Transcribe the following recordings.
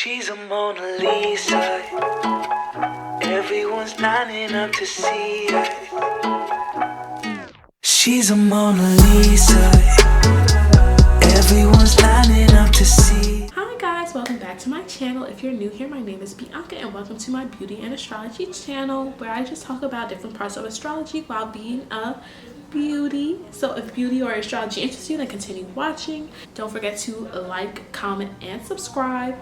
She's a Mona Lisa. Everyone's lining up to see her. She's a Mona Lisa. Everyone's lining up to see. Hi guys, welcome back to my channel. If you're new here, my name is Bianca and welcome to my Beauty and Astrology channel, where I just talk about different parts of astrology while being a beauty. So if beauty or astrology interests you, then continue watching. Don't forget to like, comment, and subscribe,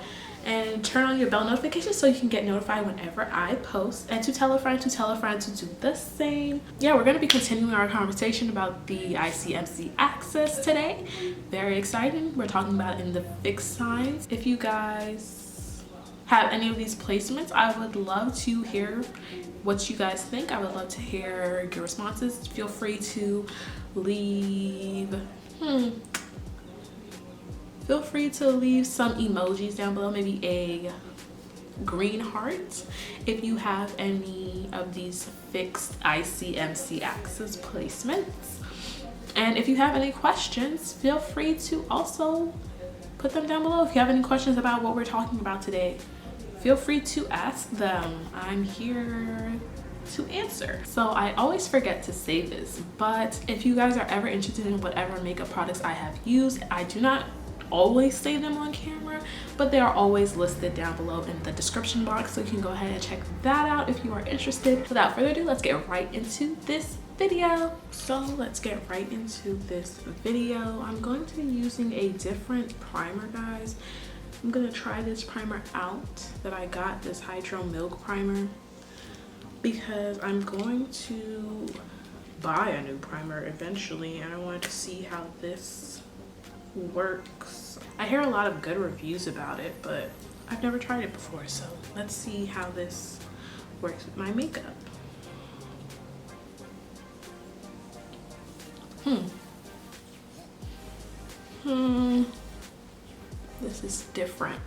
and turn on your bell notifications so you can get notified whenever I post, and to tell a friend to do the same. Yeah, we're going to be continuing our conversation about the ICMC axis today. Very exciting. We're talking about in the fixed signs. If you guys have any of these placements, I would love to hear what you guys think. I would love to hear your responses. Feel free to leave Feel free to leave some emojis down below, maybe a green heart if you have any of these fixed ICMC axis placements. And if you have any questions, feel free to also put them down below. If you have any questions about what we're talking about today, feel free to ask them. I'm here to answer. So I always forget to say this, but if you guys are ever interested in whatever makeup products I have used, I do not always say them on camera, but they are always listed down below in the description box, so you can go ahead and check that out if you are interested. Without further ado, let's get right into this video. I'm going to be using a different primer, guys. I'm gonna try this primer out that I got, this Hydro Milk primer, because I'm going to buy a new primer eventually, and I wanted to see how this works. I hear a lot of good reviews about it, but I've never tried it before, so let's see how this works with my makeup. This is different.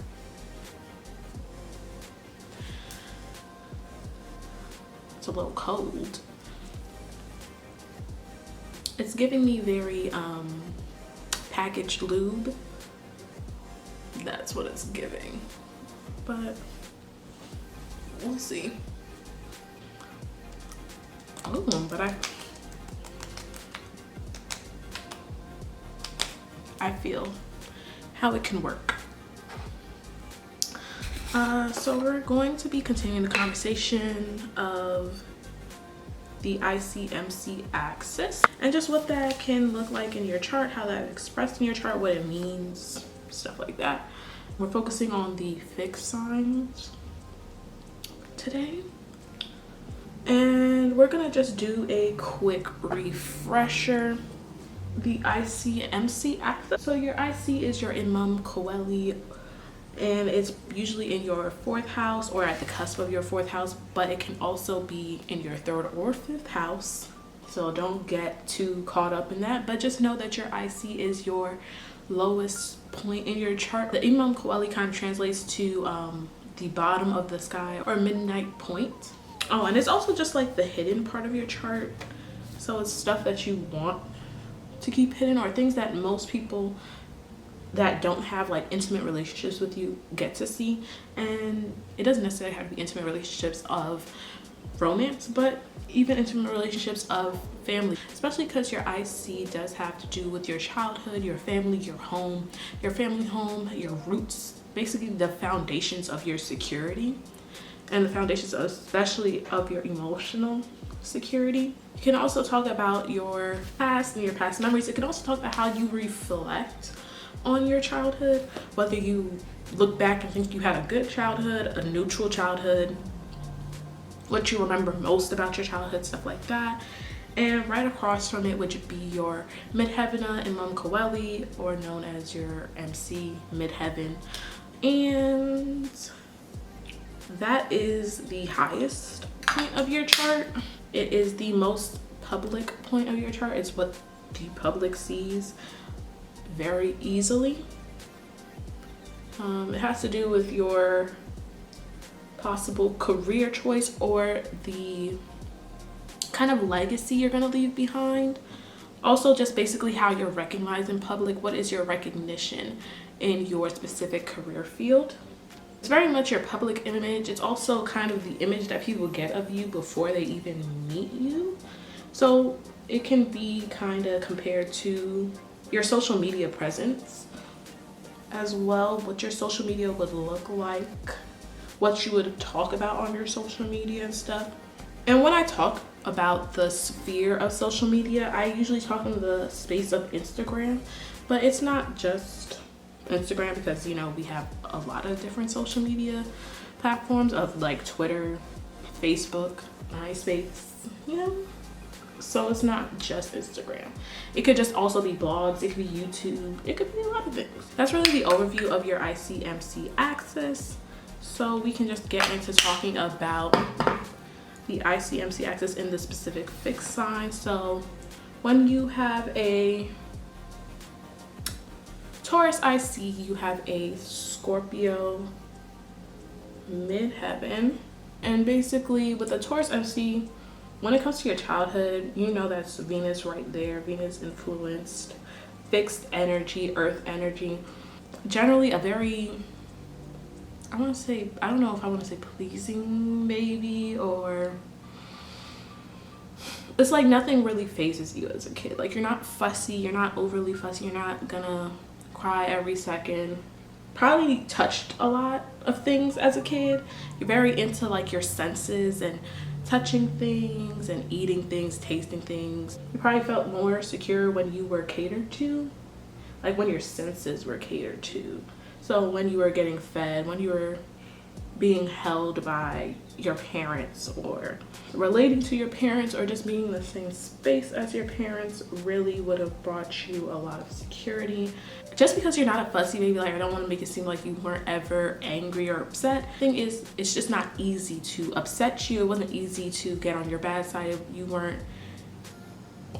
It's a little cold. It's giving me very packaged lube. That's what it's giving, but we'll see. Oh, but I feel how it can work. So we're going to be continuing the conversation of the ICMC axis and just what that can look like in your chart, how that expressed in your chart, what it means, stuff like that. We're focusing on the fixed signs today, and we're gonna just do a quick refresher. The ICMC axis, so your IC is your Imam Coeli, and it's usually in your 4th house or at the cusp of your 4th house, but it can also be in your 3rd or 5th house, so don't get too caught up in that. But just know that your IC is your lowest point in your chart. The Imam Coeli kind of translates to the bottom of the sky or midnight point. Oh, and it's also just like the hidden part of your chart, so it's stuff that you want to keep hidden, or things that most people that don't have like intimate relationships with you get to see. And it doesn't necessarily have to be intimate relationships of romance, but even intimate relationships of family, especially because your IC does have to do with your childhood, your family, your home, your family home, your roots, basically the foundations of your security and the foundations of, especially of your emotional security. You can also talk about your past and your past memories. It can also talk about how you reflect on your childhood, whether you look back and think you had a good childhood, a neutral childhood, what you remember most about your childhood, stuff like that. And right across from it would be your midheaven Imam Coeli, or known as your MC midheaven, and that is the highest point of your chart. It is the most public point of your chart. It's what the public sees very easily. It has to do with your possible career choice or the kind of legacy you're going to leave behind. Also, just basically how you're recognized in public. What is your recognition in your specific career field? It's very much your public image. It's also kind of the image that people get of you before they even meet you. So it can be kind of compared to your social media presence as well, what your social media would look like, what you would talk about on your social media and stuff. And when I talk about the sphere of social media, I usually talk in the space of Instagram, but it's not just Instagram, because you know we have a lot of different social media platforms of like Twitter, Facebook, MySpace, you know. So it's not just Instagram. It could just also be blogs, it could be YouTube, it could be a lot of things. That's really the overview of your ICMC axis. So we can just get into talking about the ICMC axis in the specific fixed sign. So when you have a Taurus IC, you have a Scorpio midheaven. And basically with a Taurus MC, when it comes to your childhood, you know that's Venus right there. Venus influenced fixed energy, earth energy. Generally a very, I don't know if I want to say pleasing maybe, or it's like nothing really phases you as a kid. Like you're not fussy, you're not overly fussy, you're not gonna cry every second. Probably touched a lot of things as a kid. You're very into like your senses and touching things and eating things, tasting things. You probably felt more secure when you were catered to, like when your senses were catered to. So when you were getting fed, when you were being held by your parents, or relating to your parents, or just being in the same space as your parents, really would have brought you a lot of security. Just because you're not a fussy baby, like I don't want to make it seem like you weren't ever angry or upset. The thing is, it's just not easy to upset you. It wasn't easy to get on your bad side. You weren't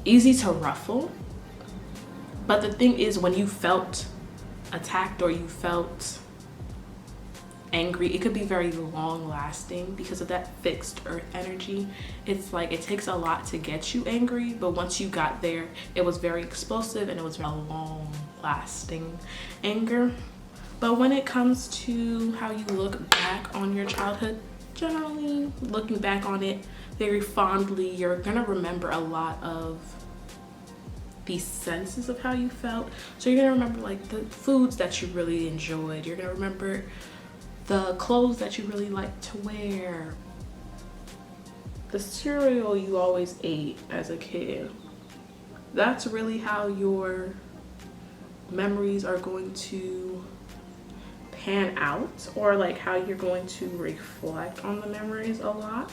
easy to ruffle. But the thing is, when you felt attacked or you felt angry, it could be very long lasting because of that fixed earth energy. It's like it takes a lot to get you angry, but once you got there, it was very explosive and it was a long lasting anger. But when it comes to how you look back on your childhood, generally looking back on it very fondly, you're gonna remember a lot of the senses of how you felt. So you're gonna remember like the foods that you really enjoyed, you're gonna remember the clothes that you really like to wear, the cereal you always ate as a kid. That's really how your memories are going to pan out, or like how you're going to reflect on the memories a lot.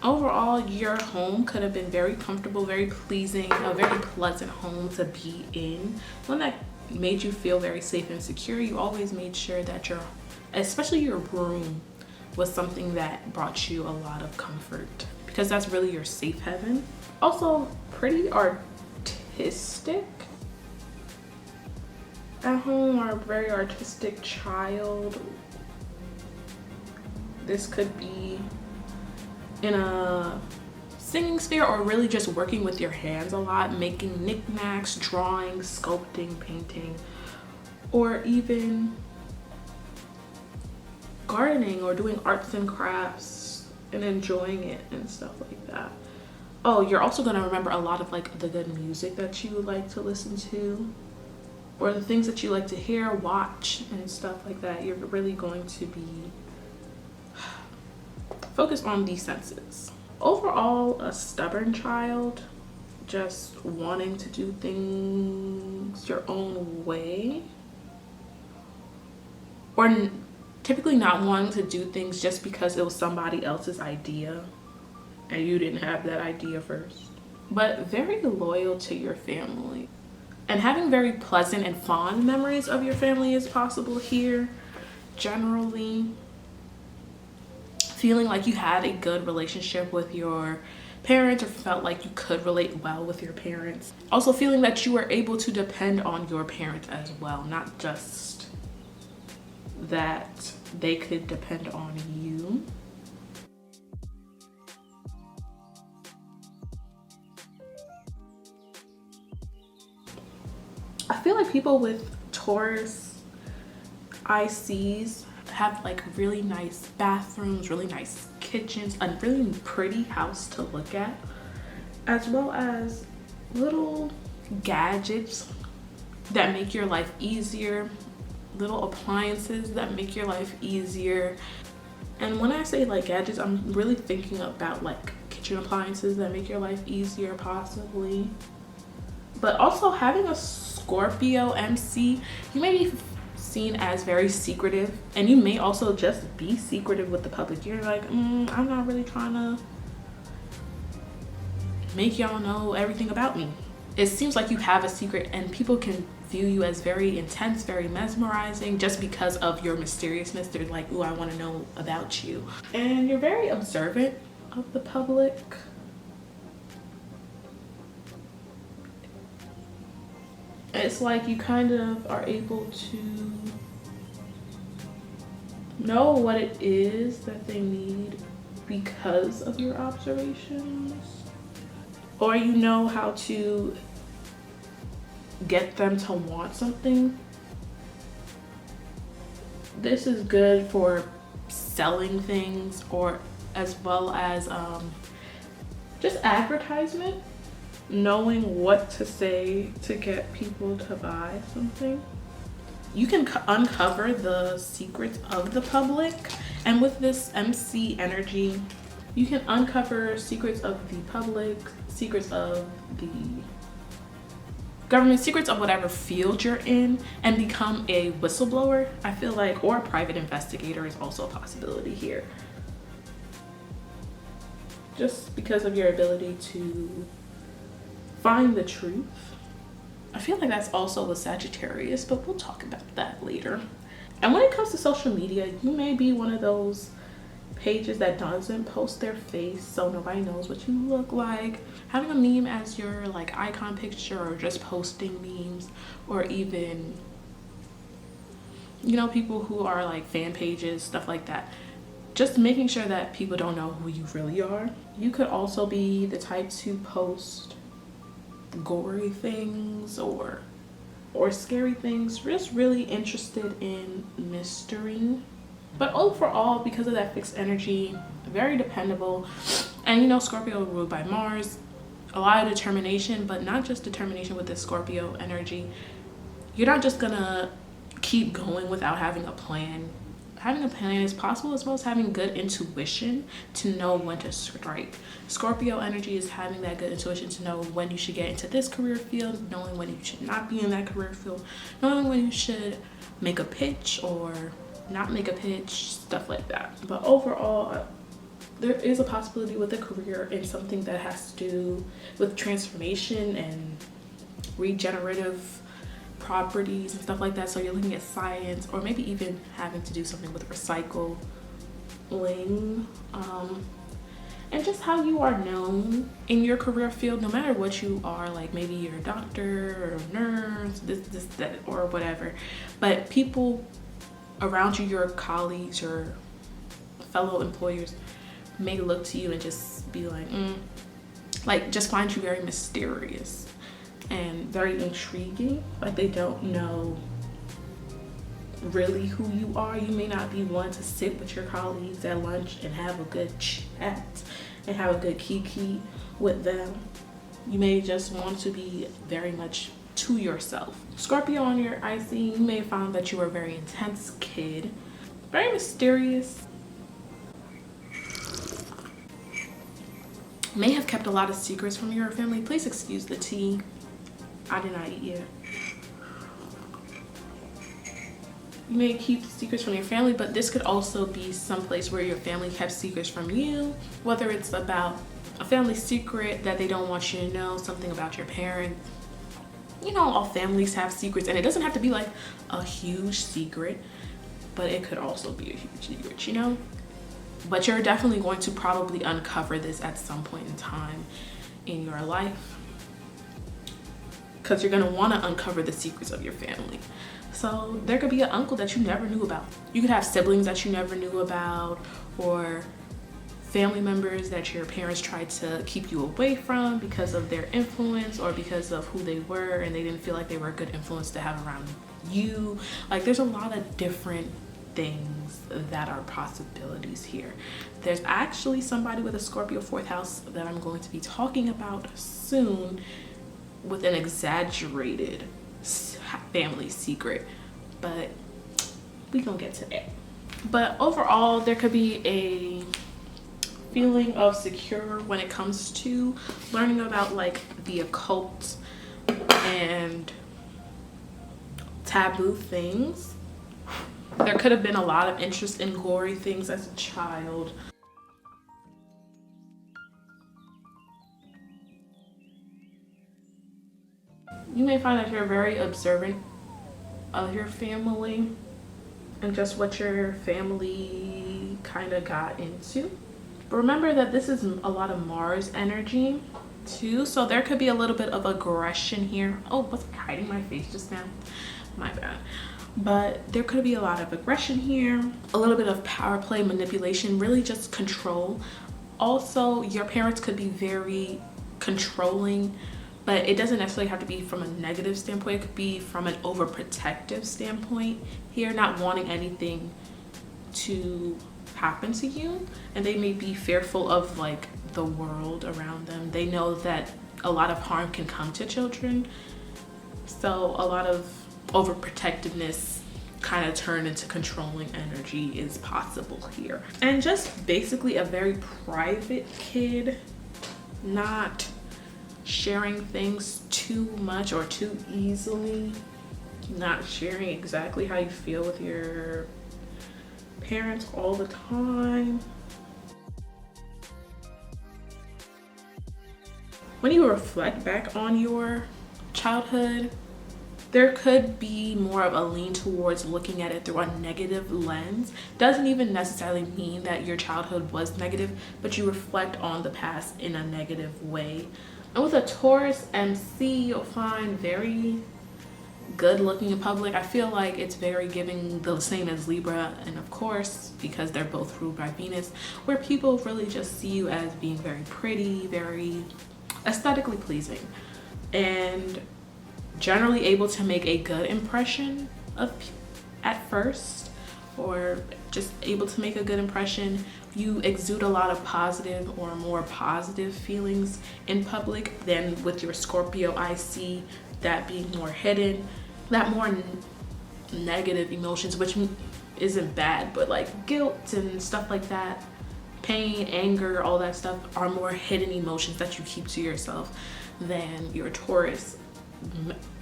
Overall, your home could have been very comfortable, very pleasing, a very pleasant home to be in, one that made you feel very safe and secure. You always made sure that especially your room, was something that brought you a lot of comfort, because that's really your safe haven. Also pretty artistic at home, or a very artistic child. This could be in a singing sphere, or really just working with your hands a lot, making knickknacks, drawing, sculpting, painting, or even gardening or doing arts and crafts and enjoying it and stuff like that. Oh, you're also going to remember a lot of like the good music that you would like to listen to, or the things that you like to hear, watch, and stuff like that. You're really going to be focused on these senses. Overall, a stubborn child, just wanting to do things your own way, or typically not wanting to do things just because it was somebody else's idea and you didn't have that idea first. But very loyal to your family, and having very pleasant and fond memories of your family is possible here. Generally feeling like you had a good relationship with your parents, or felt like you could relate well with your parents. Also feeling that you were able to depend on your parents as well, not just that they could depend on you. I feel like people with Taurus ICs have like really nice bathrooms, really nice kitchens, a really pretty house to look at, as well as little gadgets that make your life easier, little appliances that make your life easier. And when I say like gadgets, I'm really thinking about like kitchen appliances that make your life easier possibly. But also having a Scorpio MC, you may be seen as very secretive, and you may also just be secretive with the public. You're like, I'm not really trying to make y'all know everything about me. It seems like you have a secret, and people can view you as very intense, very mesmerizing just because of your mysteriousness. They're like, ooh, I want to know about you. And you're very observant of the public. It's like you kind of are able to know what it is that they need because of your observations, or you know how to get them to want something. This is good for selling things, or as well as just advertisement, knowing what to say to get people to buy something. You can uncover the secrets of the public, and with this MC energy, you can uncover secrets of the public, secrets of the government, secrets of whatever field you're in, and become a whistleblower, I feel like, or a private investigator is also a possibility here. Just because of your ability to find the truth. I feel like that's also a Sagittarius, but we'll talk about that later. And when it comes to social media, you may be one of those pages that doesn't post their face so nobody knows what you look like. Having a meme as your like icon picture, or just posting memes, or even, you know, people who are like fan pages, stuff like that. Just making sure that people don't know who you really are. You could also be the type to post gory things or scary things, just really interested in mystery. But overall, because of that fixed energy, very dependable. And you know, Scorpio ruled by Mars, a lot of determination, but not just determination with this Scorpio energy. You're not just gonna keep going without having a plan. Having a plan is possible, as well as having good intuition to know when to strike. Scorpio energy is having that good intuition to know when you should get into this career field, knowing when you should not be in that career field, knowing when you should make a pitch or not make a pitch, stuff like that. But overall, there is a possibility with a career in something that has to do with transformation and regenerative properties and stuff like that. So you're looking at science, or maybe even having to do something with recycling, and just how you are known in your career field, no matter what you are. Like maybe you're a doctor or a nurse, this, that, or whatever. But people around you, your colleagues, your fellow employers, may look to you and just be like just find you very mysterious and very intriguing. Like they don't know really who you are. You may not be one to sit with your colleagues at lunch and have a good chat and have a good kiki with them. You may just want to be very much to yourself. Scorpio on your IC, you may find that you are a very intense kid, very mysterious, may have kept a lot of secrets from your family. Please excuse the tea. I did not eat yet. You may keep secrets from your family, but this could also be someplace where your family kept secrets from you, whether it's about a family secret that they don't want you to know, something about your parents. You know, all families have secrets, and it doesn't have to be like a huge secret, but it could also be a huge secret, you know? But you're definitely going to probably uncover this at some point in time in your life, because you're going to want to uncover the secrets of your family. So there could be an uncle that you never knew about. You could have siblings that you never knew about, or family members that your parents tried to keep you away from because of their influence or because of who they were and they didn't feel like they were a good influence to have around you. Like, there's a lot of different things that are possibilities here. There's actually somebody with a Scorpio 4th house that I'm going to be talking about soon with an exaggerated family secret, but we gonna get to that. But overall, there could be a feeling of secure when it comes to learning about like the occult and taboo things. There could have been a lot of interest in gory things as a child. You may find that you're very observant of your family and just what your family kind of got into. But remember that this is a lot of Mars energy too, so there could be a little bit of aggression here. Oh, was I hiding my face just now? My bad. But there could be a lot of aggression here, a little bit of power play, manipulation, really just control. Also, your parents could be very controlling, but it doesn't necessarily have to be from a negative standpoint. It could be from an overprotective standpoint here, not wanting anything to happen to you. And they may be fearful of like the world around them. They know that a lot of harm can come to children. So a lot of overprotectiveness kind of turn into controlling energy is possible here. And just basically a very private kid, not sharing things too much or too easily, not sharing exactly how you feel with your parents all the time. When you reflect back on your childhood, there could be more of a lean towards looking at it through a negative lens. Doesn't even necessarily mean that your childhood was negative, but you reflect on the past in a negative way. And with a Taurus MC, you'll find very good looking in public. I feel like it's very giving the same as Libra, and of course, because they're both ruled by Venus, where people really just see you as being very pretty, very aesthetically pleasing, and generally able to make a good impression of at first, or just able to make a good impression. You exude a lot of positive or more positive feelings in public than with your Scorpio. I see that being more hidden, that more negative emotions, which isn't bad, but like guilt and stuff like that, pain, anger, all that stuff are more hidden emotions that you keep to yourself than your Taurus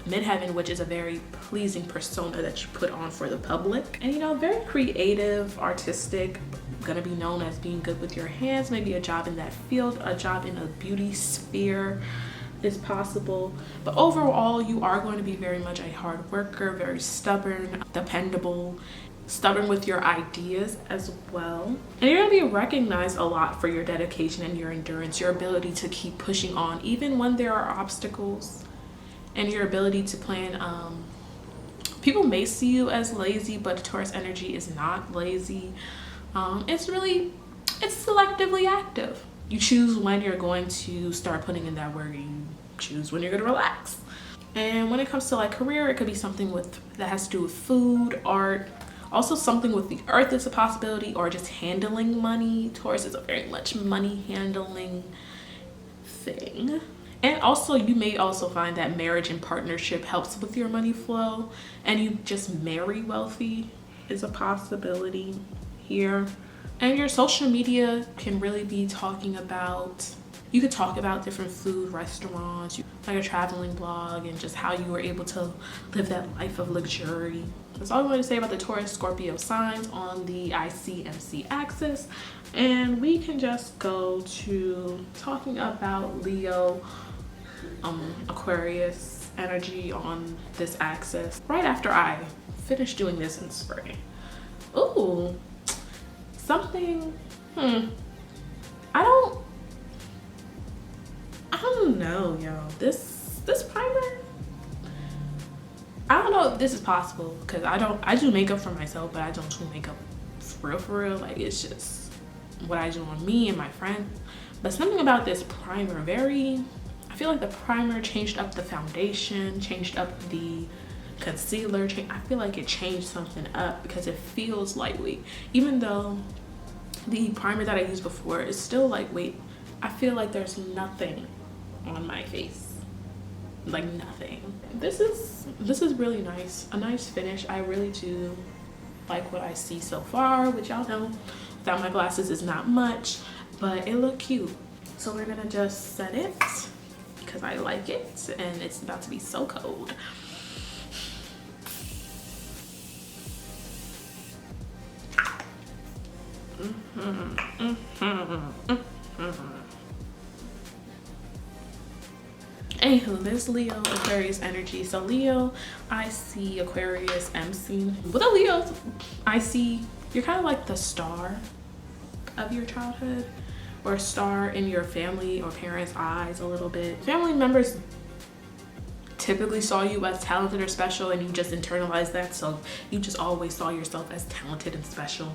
midheaven, which is a very pleasing persona that you put on for the public. And you know, very creative, artistic, gonna be known as being good with your hands, maybe a job in that field, a job in a beauty sphere is possible. But overall, you are going to be very much a hard worker, very stubborn, dependable, stubborn with your ideas as well. And you're gonna be recognized a lot for your dedication and your endurance, your ability to keep pushing on even when there are obstacles, and your ability to plan. People may see you as lazy, but Taurus energy is not lazy. It's selectively active. You choose when you're going to start putting in that work, and you choose when you're gonna relax. And when it comes to like career, it could be something that has to do with food, art, also something with the earth is a possibility, or just handling money. Taurus is a very much money handling thing. And also, you may also find that marriage and partnership helps with your money flow, and you just marry wealthy is a possibility here. And your social media can really be talking about, you could talk about different food restaurants, like a traveling blog, and just how you were able to live that life of luxury. That's all I'm going to say about the Taurus-Scorpio signs on the IC-MC axis. And we can just go to talking about Leo, Aquarius energy on this axis right after I finish doing this in spray. Ooh, something, I don't know, y'all. This primer, I don't know if this is possible, because I do makeup for myself, but I don't do makeup for real. Like, it's just what I do on me and my friends. But something about this primer, I feel like the primer changed up the foundation, changed up the concealer. I feel like it changed something up because it feels lightweight. Even though the primer that I used before is still lightweight, I feel like there's nothing on my face. Like nothing. This is really nice. A nice finish. I really do like what I see so far, which y'all know without my glasses is not much, but it looked cute. So we're gonna just set it because I like it and it's about to be so cold. Anywho, this Leo Aquarius energy. So Leo, I see Aquarius MC. With a Leo, I see you're kind of like the star of your childhood, or a star in your family or parents' eyes a little bit. Family members typically saw you as talented or special, and you just internalized that, so you just always saw yourself as talented and special.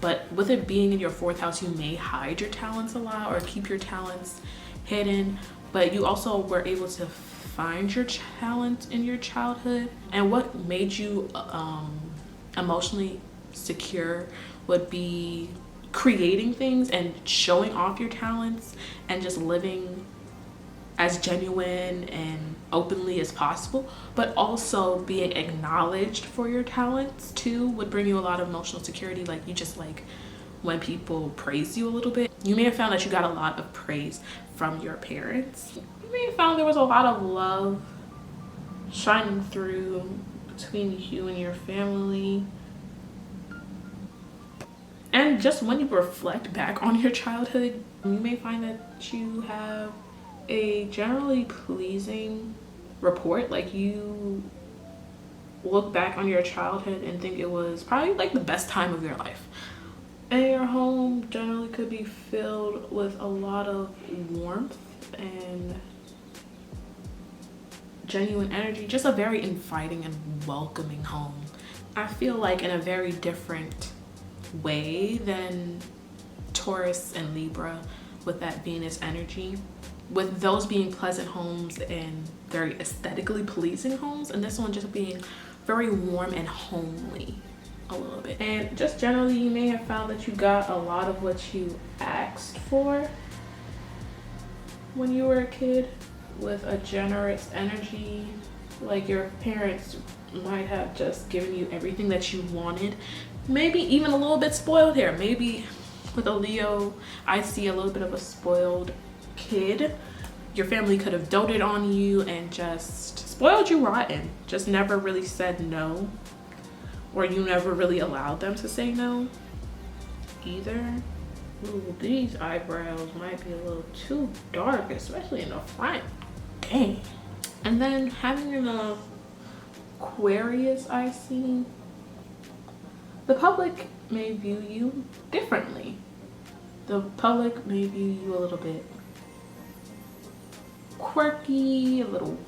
But with it being in your 4th house, you may hide your talents a lot or keep your talents hidden, but you also were able to find your talent in your childhood. And what made you emotionally secure would be creating things and showing off your talents and just living as genuine and openly as possible, but also being acknowledged for your talents too would bring you a lot of emotional security. Like, you just like when people praise you a little bit. You may have found that you got a lot of praise from your parents. You may have found there was a lot of love shining through between you and your family. And just when you reflect back on your childhood, you may find that you have a generally pleasing report. Like, you look back on your childhood and think it was probably like the best time of your life. And your home generally could be filled with a lot of warmth and genuine energy, just a very inviting and welcoming home. I feel like in a very different way than Taurus and Libra with that Venus energy, with those being pleasant homes and very aesthetically pleasing homes, and this one just being very warm and homely a little bit. And just generally, you may have found that you got a lot of what you asked for when you were a kid, with a generous energy. Like, your parents might have just given you everything that you wanted, maybe even a little bit spoiled here. Maybe with a Leo, I see a little bit of a spoiled kid. Your family could have doted on you and just spoiled you rotten, just never really said no, or you never really allowed them to say no either. Ooh, these eyebrows might be a little too dark, especially in the front. Dang. And then having an Aquarius, I see, the public may view you differently. The public may view you a little bit quirky, a little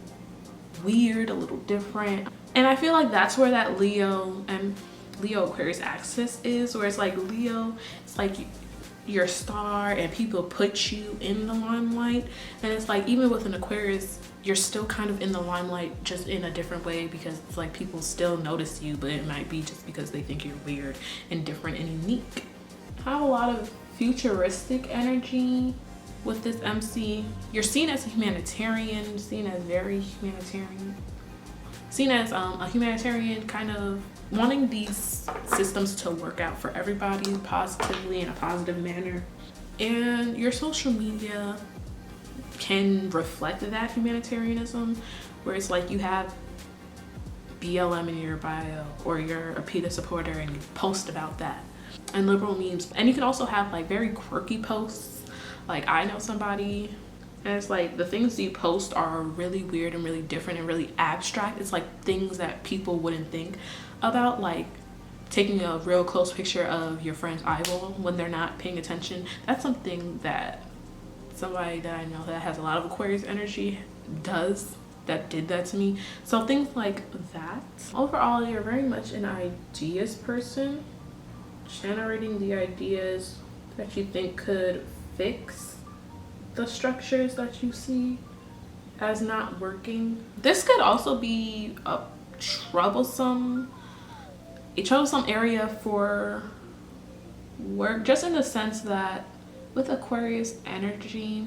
weird, a little different. And I feel like that's where that Leo and Leo Aquarius axis is, where it's like Leo, it's like your star and people put you in the limelight, and it's like even with an Aquarius, you're still kind of in the limelight, just in a different way, because it's like people still notice you, but it might be just because they think you're weird and different and unique. I have a lot of futuristic energy with this MC. You're seen as a humanitarian, seen as very humanitarian, seen as a humanitarian, kind of wanting these systems to work out for everybody positively, in a positive manner. And your social media can reflect that humanitarianism, where it's like you have BLM in your bio, or you're a PETA supporter and you post about that, and liberal memes. And you can also have like very quirky posts. Like, I know somebody, and it's like the things you post are really weird and really different and really abstract. It's like things that people wouldn't think about, like taking a real close picture of your friend's eyeball when they're not paying attention. That's something that somebody that I know that has a lot of Aquarius energy did that to me. So things like that. Overall, you're very much an ideas person, generating the ideas that you think could fix the structures that you see as not working. This could also be a troublesome area for work, just in the sense that with Aquarius energy,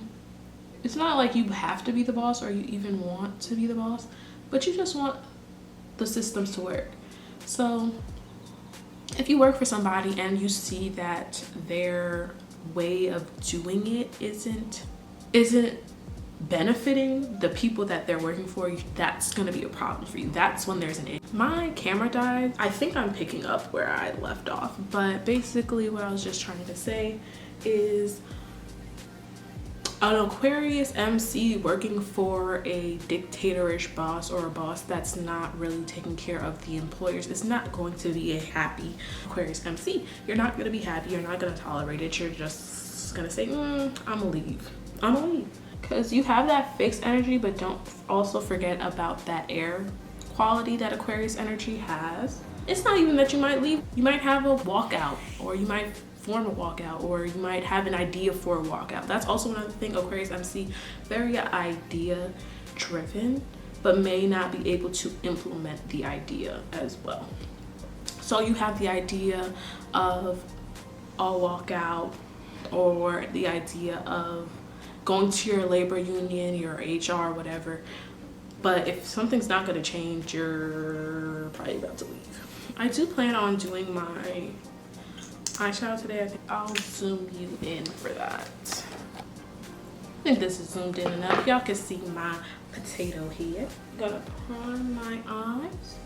it's not like you have to be the boss or you even want to be the boss, but you just want the systems to work. So if you work for somebody and you see that their way of doing it isn't benefiting the people that they're working for, that's going to be a problem for you. That's when there's an issue. My camera died. I think I'm picking up where I left off, but basically what I was just trying to say is an Aquarius MC working for a dictatorish boss, or a boss that's not really taking care of the employers, is not going to be a happy Aquarius MC. You're not going to be happy. You're not going to tolerate it. You're just going to say, I'm gonna leave. I'm gonna leave. Because you have that fixed energy, but don't also forget about that air quality that Aquarius energy has. It's not even that you might leave. You might have a walkout, or you might form a walkout, or you might have an idea for a walkout. That's also another thing. Aquarius MC, very idea driven, but may not be able to implement the idea as well. So you have the idea of a walkout, or the idea of going to your labor union, your HR, whatever. But if something's not going to change, you're probably about to leave. I do plan on doing my eyeshadow today. I think I'll zoom you in for that. I think this is zoomed in enough. Y'all can see my potato head. Gonna prime my eyes.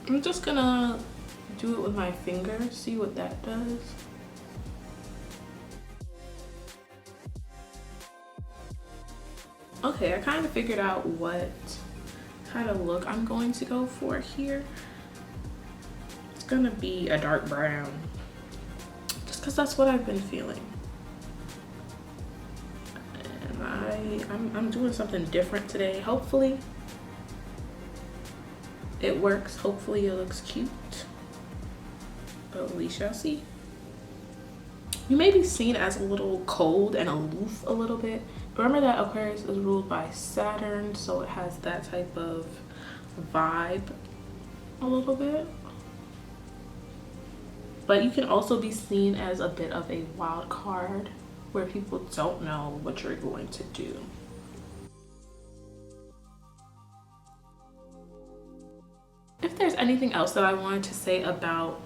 I'm just gonna do it with my finger, see what that does. Okay, I kind of figured out what kind of look I'm going to go for here. It's gonna be a dark brown, just because that's what I've been feeling. And I'm doing something different today. Hopefully it works. Hopefully it looks cute. But we shall see. You may be seen as a little cold and aloof a little bit. Remember that Aquarius is ruled by Saturn, so it has that type of vibe a little bit. But you can also be seen as a bit of a wild card, where people don't know what you're going to do. If there's anything else that I wanted to say about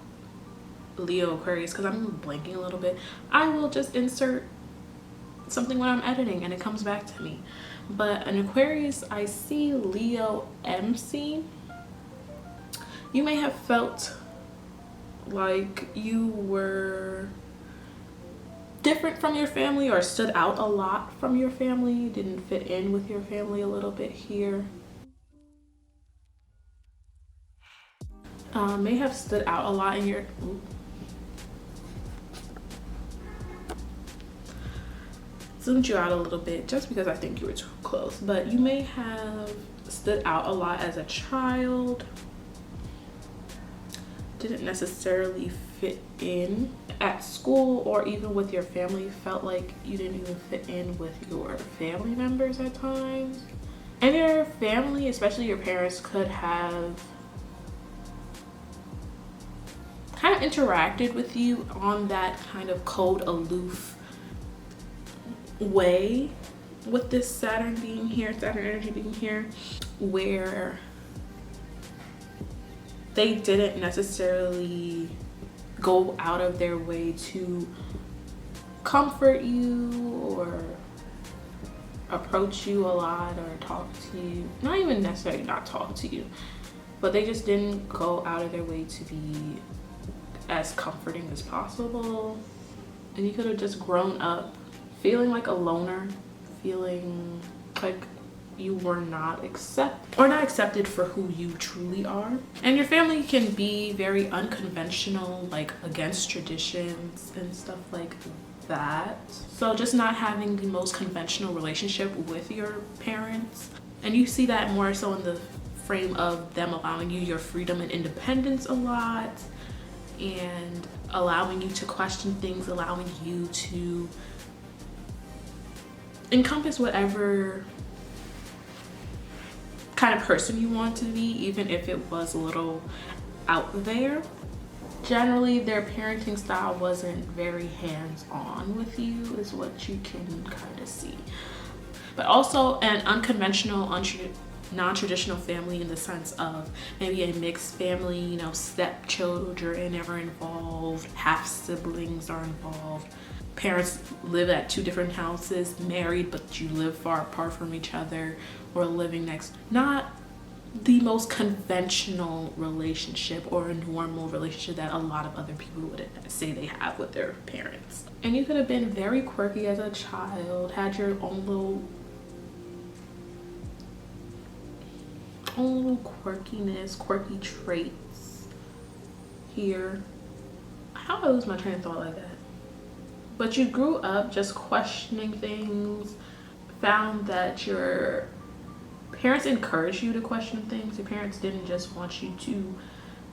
Leo Aquarius, because I'm blanking a little bit, I will just insert something when I'm editing and it comes back to me. But an Aquarius, I see Leo MC. You may have felt like you were different from your family, or stood out a lot from your family, didn't fit in with your family a little bit here. May have stood out a lot in your zoomed you out a little bit just because I think you were too close, but you may have stood out a lot as a child, didn't necessarily fit in at school, or even with your family, felt like you didn't even fit in with your family members at times. And your family, especially your parents, could have kind of interacted with you on that kind of cold, aloof way with this Saturn being here, Saturn energy being here, where they didn't necessarily go out of their way to comfort you or approach you a lot or talk to you. Not even necessarily not talk to you, but they just didn't go out of their way to be as comforting as possible. And you could have just grown up feeling like a loner, feeling like you were not accepted for who you truly are. And your family can be very unconventional, like against traditions and stuff like that. So just not having the most conventional relationship with your parents. And you see that more so in the frame of them allowing you your freedom and independence a lot, and allowing you to question things, allowing you to encompass whatever kind of person you want to be, even if it was a little out there. Generally, their parenting style wasn't very hands-on with you, is what you can kind of see. But also an unconventional, non-traditional family, in the sense of maybe a mixed family, you know, stepchildren are involved, half siblings are involved, parents live at 2 different houses, married but you live far apart from each other, or living next. Not the most conventional relationship or a normal relationship that a lot of other people would say they have with their parents. And you could have been very quirky as a child, had your own little quirkiness, quirky traits here. How did I lose my train of thought like that? But you grew up just questioning things, found that your parents encouraged you to question things. Your parents didn't just want you to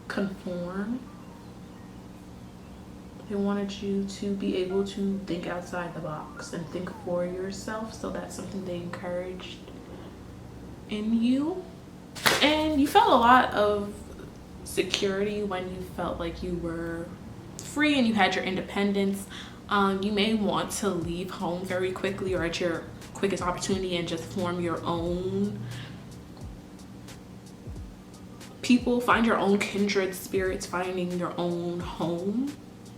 conform. They wanted you to be able to think outside the box and think for yourself. So that's something they encouraged in you. And you felt a lot of security when you felt like you were free and you had your independence. You may want to leave home very quickly or at your quickest opportunity and just form your own people, find your own kindred spirits, finding your own home.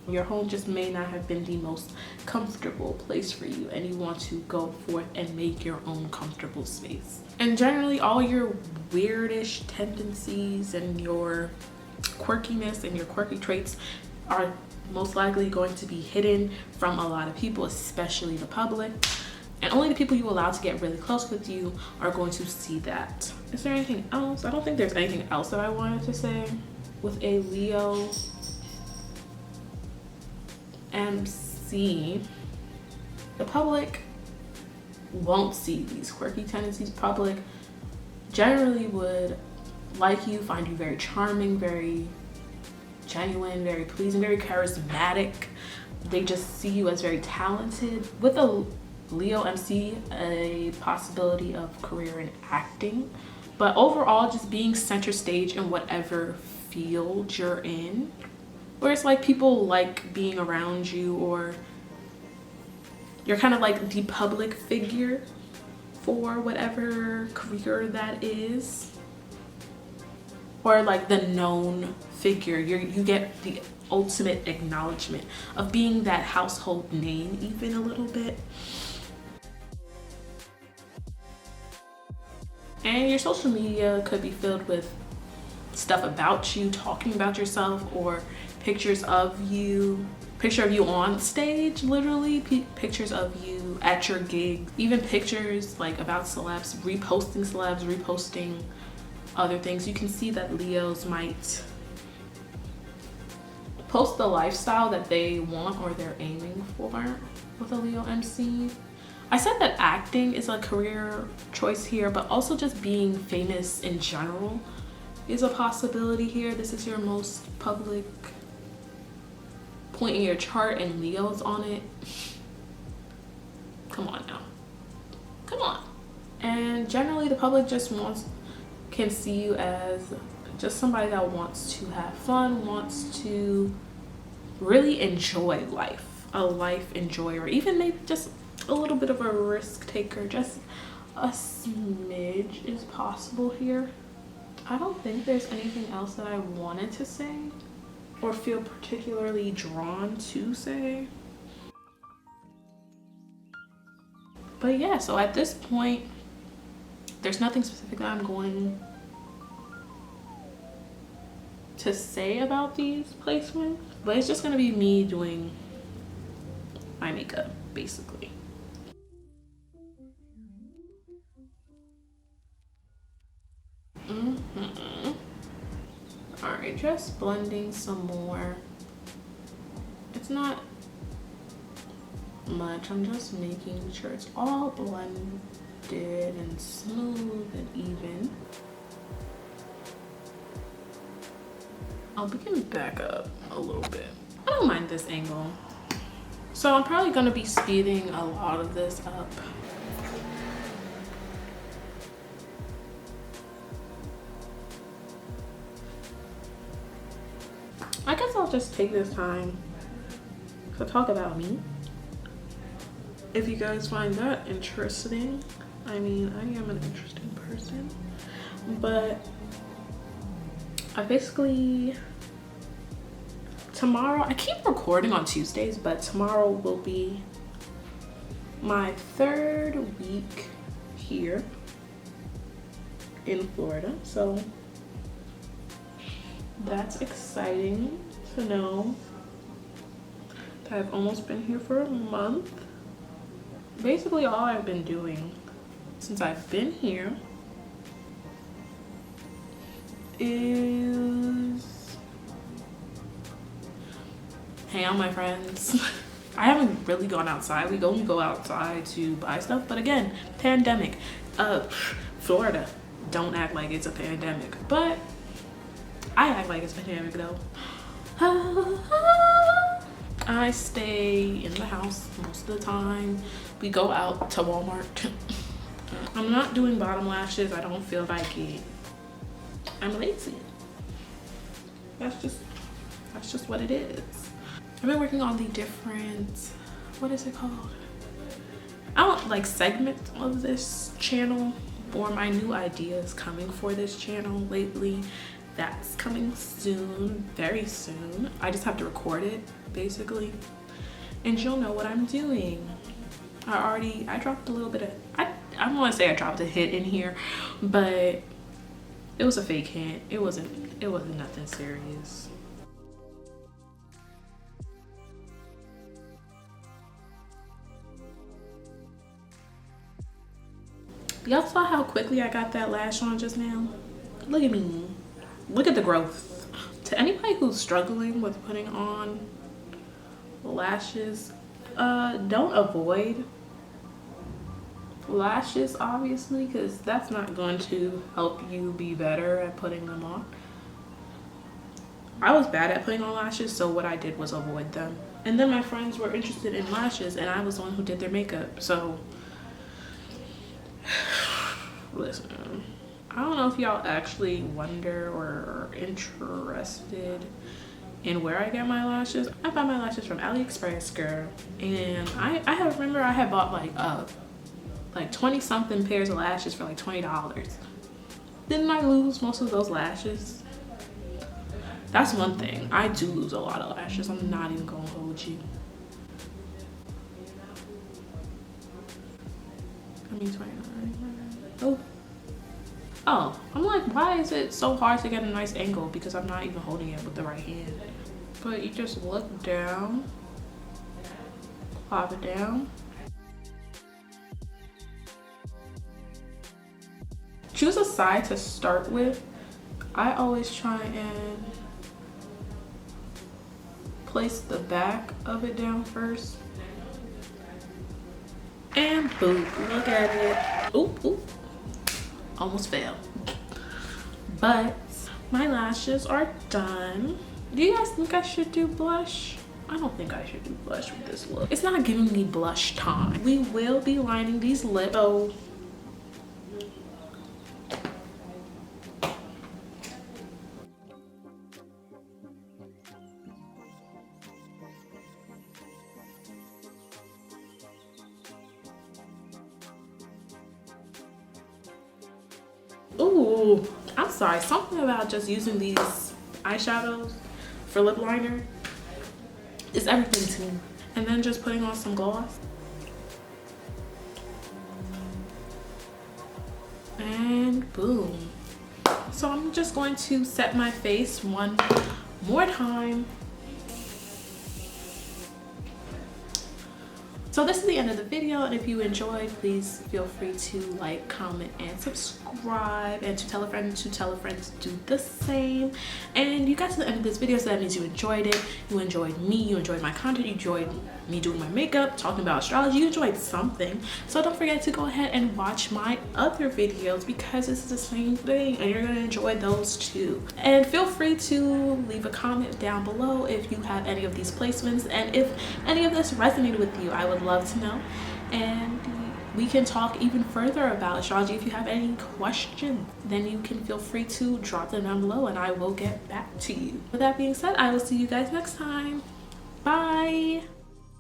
Your home just may not have been the most comfortable place for you, and you want to go forth and make your own comfortable space. And generally all your weirdish tendencies and your quirkiness and your quirky traits are most likely going to be hidden from a lot of people, especially the public. And only the people you allow to get really close with you are going to see that. Is there anything else? I don't think there's anything else that I wanted to say. With a Leo MC, the public won't see these quirky tendencies. Public generally would like you, find you very charming, very genuine, very pleasing, very charismatic. They just see you as very talented. With a Leo MC, a possibility of career in acting, but overall just being center stage in whatever field you're in, where it's like people like being around you, or you're kind of like the public figure for whatever career that is, or like the known figure. You get the ultimate acknowledgement of being that household name, even a little bit. And your social media could be filled with stuff about you, talking about yourself, or pictures of you, picture of you on stage, literally pictures of you at your gig, even pictures like about celebs, reposting other things. You can see that Leos might post the lifestyle that they want or they're aiming for with a Leo MC. I said that acting is a career choice here, but also just being famous in general is a possibility here. This is your most public point in your chart, and Leo's on it. Come on now. Come on. And generally the public just can see you as just somebody that wants to have fun, wants to really enjoy life, a life enjoyer, even maybe just a little bit of a risk taker. Just a smidge is possible here. I don't think there's anything else that I wanted to say or feel particularly drawn to say. But yeah, so at this point, there's nothing specific that I'm going to say about these placements, but it's just gonna be me doing my makeup, basically. All right, just blending some more. It's not much, I'm just making sure it's all blended and smooth and even. we can back up a little bit. I don't mind this angle. So I'm probably gonna be speeding a lot of this up. I guess I'll just take this time to talk about me. If you guys find that interesting, I mean, I am an interesting person, but I basically, tomorrow, I keep recording on Tuesdays, but tomorrow will be my 3rd week here in Florida, so that's exciting to know that I've almost been here for a month. Basically, all I've been doing since I've been here is hang out with my friends. I haven't really gone outside. We only go outside to buy stuff, but again, pandemic. Florida, don't act like it's a pandemic, but I act like it's a pandemic though. I stay in the house most of the time. We go out to Walmart. I'm not doing bottom lashes. I don't feel like it. I'm lazy. That's just what it is. I've been working on the different, what is it called? I want like segments of this channel for my new ideas coming for this channel lately. That's coming soon, very soon. I just have to record it basically, and you'll know what I'm doing. I dropped a little bit of, I don't want to say I dropped a hint in here, but it was a fake hint. It wasn't nothing serious. Y'all saw how quickly I got that lash on just now? Look at me. Look at the growth. To anybody who's struggling with putting on lashes, don't avoid lashes, obviously, because that's not going to help you be better at putting them on. I was bad at putting on lashes, so what I did was avoid them. And then my friends were interested in lashes, and I was the one who did their makeup, so listen. I don't know if y'all actually wonder or are interested in where I get my lashes. I buy my lashes from AliExpress, girl. And I remember I had bought like 20 something pairs of lashes for like $20. Didn't I lose most of those lashes? That's one thing. I do lose a lot of lashes. I'm not even gonna hold you. I mean 29. Oh, I'm like, why is it so hard to get a nice angle? Because I'm not even holding it with the right hand. But you just look down, pop it down. Choose a side to start with. I always try and place the back of it down first. And boom, look at it. Oop, oop. Almost fell. But my lashes are done. Do you guys think I should do blush? I don't think I should do blush with this look. It's not giving me blush time. We will be lining these lips. So ooh, I'm sorry. Something about just using these eyeshadows for lip liner is everything to me. And then just putting on some gloss. And boom. So I'm just going to set my face one more time. So this is the end of the video, and if you enjoyed, please feel free to like, comment, and subscribe, and to tell a friend do the same. And you got to the end of this video, so that means you enjoyed it, you enjoyed me, you enjoyed my content, you enjoyed me doing my makeup, talking about astrology, you enjoyed something. So don't forget to go ahead and watch my other videos, because it's the same thing and you're gonna enjoy those too. And feel free to leave a comment down below if you have any of these placements, and if any of this resonated with you, I would love to know. And we can talk even further about astrology. If you have any questions, then you can feel free to drop them down below and I will get back to you. With that being said, I will see you guys next time. Bye.